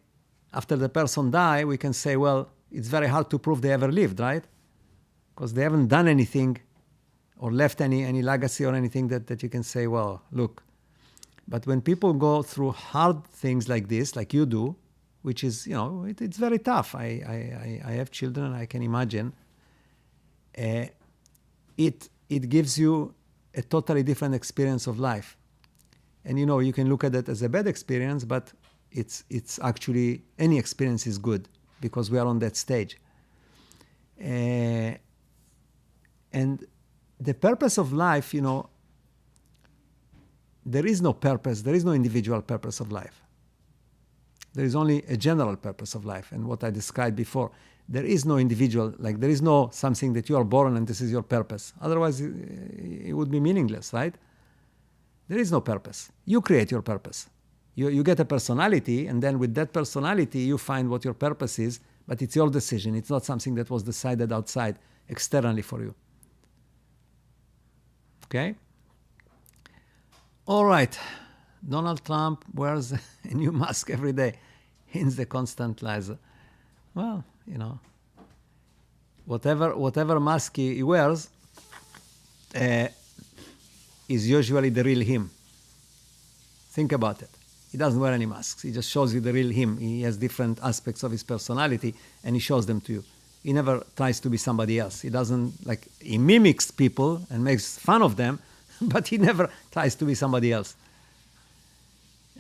after the person die, we can say, well, it's very hard to prove they ever lived, right? Because they haven't done anything or left any legacy or anything that you can say, well, look. But when people go through hard things like this, like you do, which is, it's very tough. I have children, and I can imagine. It gives you a totally different experience of life. And, you can look at it as a bad experience, but it's actually, any experience is good because we are on that stage. And the purpose of life, there is no purpose, there is no individual purpose of life. There is only a general purpose of life. And what I described before, there is no individual, like there is no something that you are born and this is your purpose. Otherwise, it would be meaningless, right? There is no purpose. You create your purpose. You get a personality, and then with that personality, you find what your purpose is, but it's your decision. It's not something that was decided outside, externally for you. Okay? All right. Donald Trump wears a new mask every day. He's the constant liar. Well, whatever mask he wears is usually the real him. Think about it. He doesn't wear any masks. He just shows you the real him. He has different aspects of his personality, and he shows them to you. He never tries to be somebody else. He doesn't, he mimics people and makes fun of them, but he never tries to be somebody else.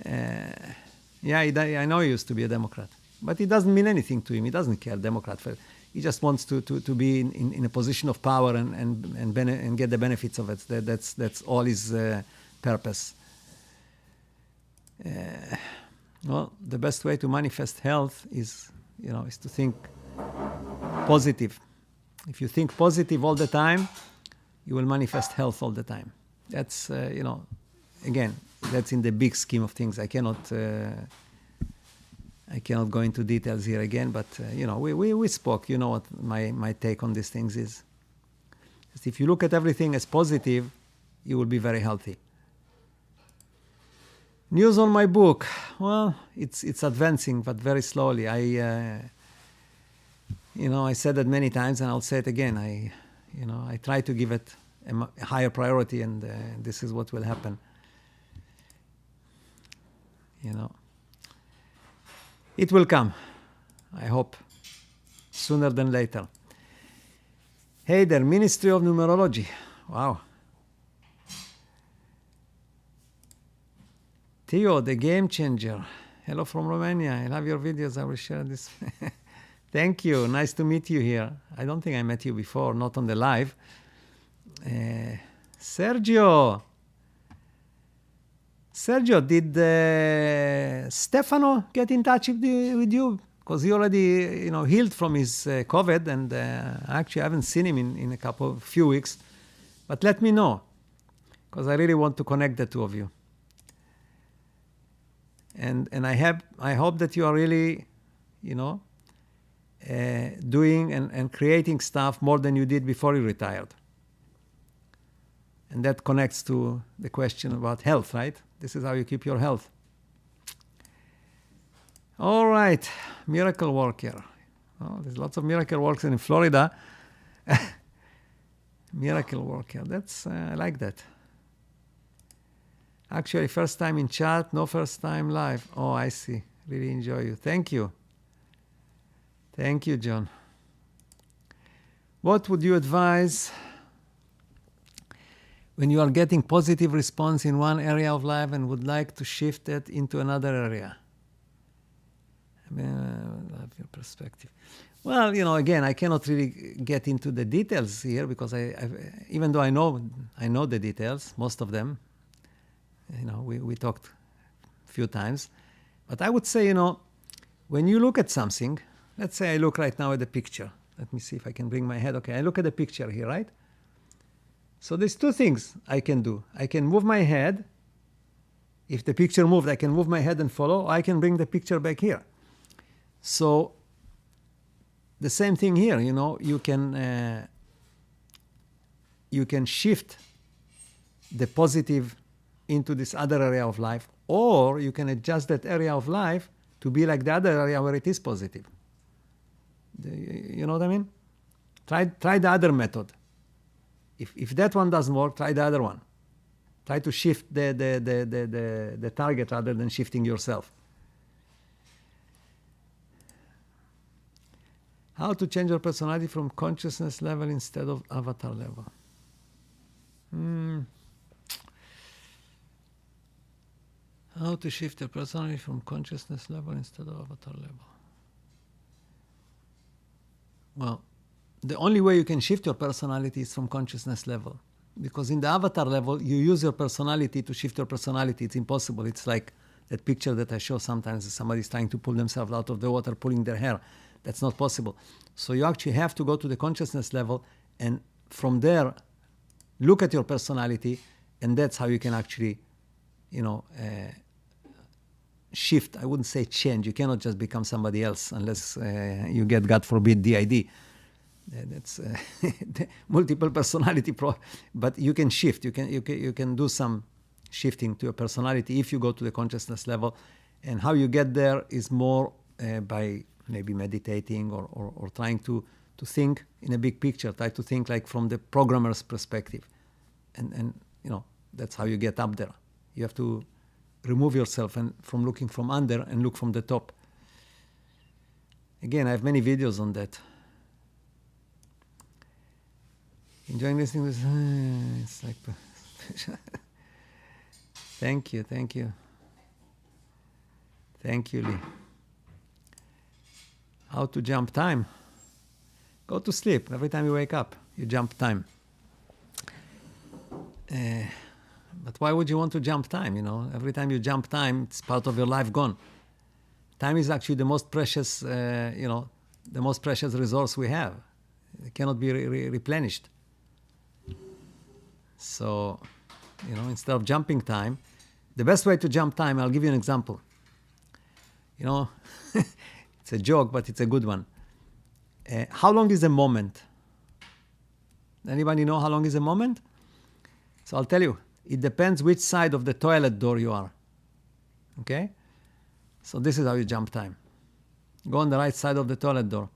Yeah, I know he used to be a Democrat, but it doesn't mean anything to him. He doesn't care, Democrat. He just wants to be in a position of power and get the benefits of it. That's all his purpose. Well, the best way to manifest health is to think positive. If you think positive all the time, you will manifest health all the time. That's again, that's in the big scheme of things. I cannot go into details here again, but we spoke. You know what my take on these things is. If you look at everything as positive, you will be very healthy. News on my book. Well, it's advancing, but very slowly. I said that many times, and I'll say it again. I try to give it a higher priority, and this is what will happen. It will come. I hope sooner than later. Hey there, Ministry of Numerology. Wow. Theo, the game changer. Hello from Romania. I love your videos. I will share this. Thank you. Nice to meet you here. I don't think I met you before, not on the live. Sergio, did Stefano get in touch with you? Because he already, healed from his COVID, and actually I haven't seen him in a few weeks. But let me know, because I really want to connect the two of you. And I hope that you are really, doing and creating stuff more than you did before you retired. And that connects to the question about health, right? This is how you keep your health. All right, miracle worker. Oh, there's lots of miracle workers in Florida. Miracle worker, that's I like that. Actually, first time in chat, no first time live. Oh, I see. Really enjoy you. Thank you. Thank you, John. What would you advise when you are getting positive response in one area of life and would like to shift it into another area? I love your perspective. Well, again, I cannot really get into the details here, because even though I know the details, most of them, we talked a few times, but I would say, when you look at something, let's say I look right now at the picture. Let me see if I can bring my head. Okay, I look at the picture here, right? So there's two things I can do. I can move my head. If the picture moved, I can move my head and follow, or I can bring the picture back here. So the same thing here, you can shift the positive into this other area of life, or you can adjust that area of life to be like the other area where it is positive. You know what I mean? Try the other method. If that one doesn't work, try the other one. Try to shift the target rather than shifting yourself. How to change your personality from consciousness level instead of avatar level? How to shift your personality from consciousness level instead of avatar level? Well, the only way you can shift your personality is from consciousness level. Because in the avatar level, you use your personality to shift your personality. It's impossible. It's like that picture that I show sometimes. Somebody's trying to pull themselves out of the water, pulling their hair. That's not possible. So you actually have to go to the consciousness level, and from there, look at your personality, and that's how you can actually, shift. I wouldn't say change. You cannot just become somebody else unless you get, God forbid, DID. That's multiple personality but you can shift. You can do some shifting to your personality if you go to the consciousness level. And how you get there is more by maybe meditating or trying to think in a big picture. Try to think like from the programmer's perspective, and that's how you get up there. You have to remove yourself from looking from under and look from the top. Again, I have many videos on that. Enjoying listening to it's like thank you. Thank you, Lee. How to jump time? Go to sleep. Every time you wake up, you jump time. But why would you want to jump time? Every time you jump time, it's part of your life gone. Time is actually the most precious, the most precious resource we have. It cannot be replenished. So, instead of jumping time, the best way to jump time, I'll give you an example. It's a joke, but it's a good one. How long is a moment? Anybody know how long is a moment? So I'll tell you. It depends which side of the toilet door you are. Okay? So this is how you jump time. Go on the right side of the toilet door.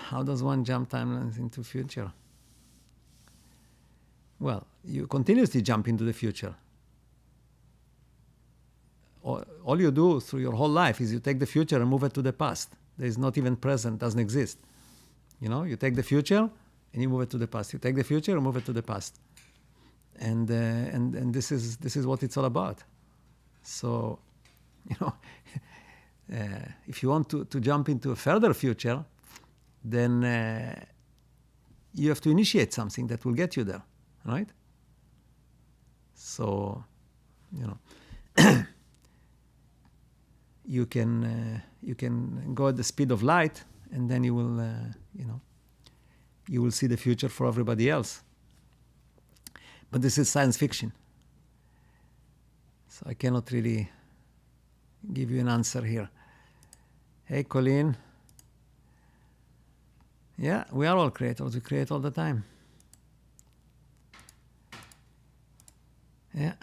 How does one jump time into future? Well, you continuously jump into the future. All you do through your whole life is you take the future and move it to the past. There is not even present, doesn't exist. You take the future and you move it to the past. You take the future and move it to the past. And this is what it's all about. So, if you want to jump into a further future, then you have to initiate something that will get you there, right? So, you can go at the speed of light, and then you will see the future for everybody else. But this is science fiction, so I cannot really give you an answer here. Hey, Colleen. Yeah, we are all creators. We create all the time. Yeah.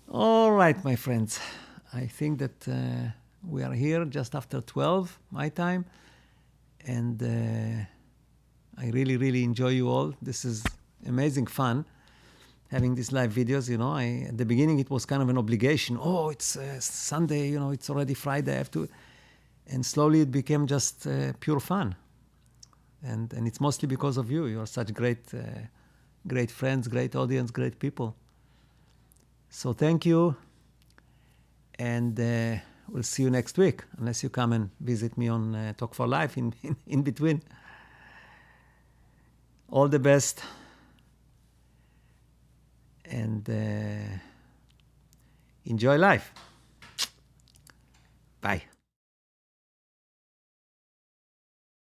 All right, my friends. I think that we are here just after 12 my time, and I really, really enjoy you all. This is amazing fun having these live videos. At the beginning it was kind of an obligation. Oh, it's Sunday. It's already Friday. I have to, and slowly it became just pure fun. And it's mostly because of you. You are such great friends, great audience, great people. So thank you, and we'll see you next week, unless you come and visit me on Talk for Life in between. All the best, and enjoy life. Bye.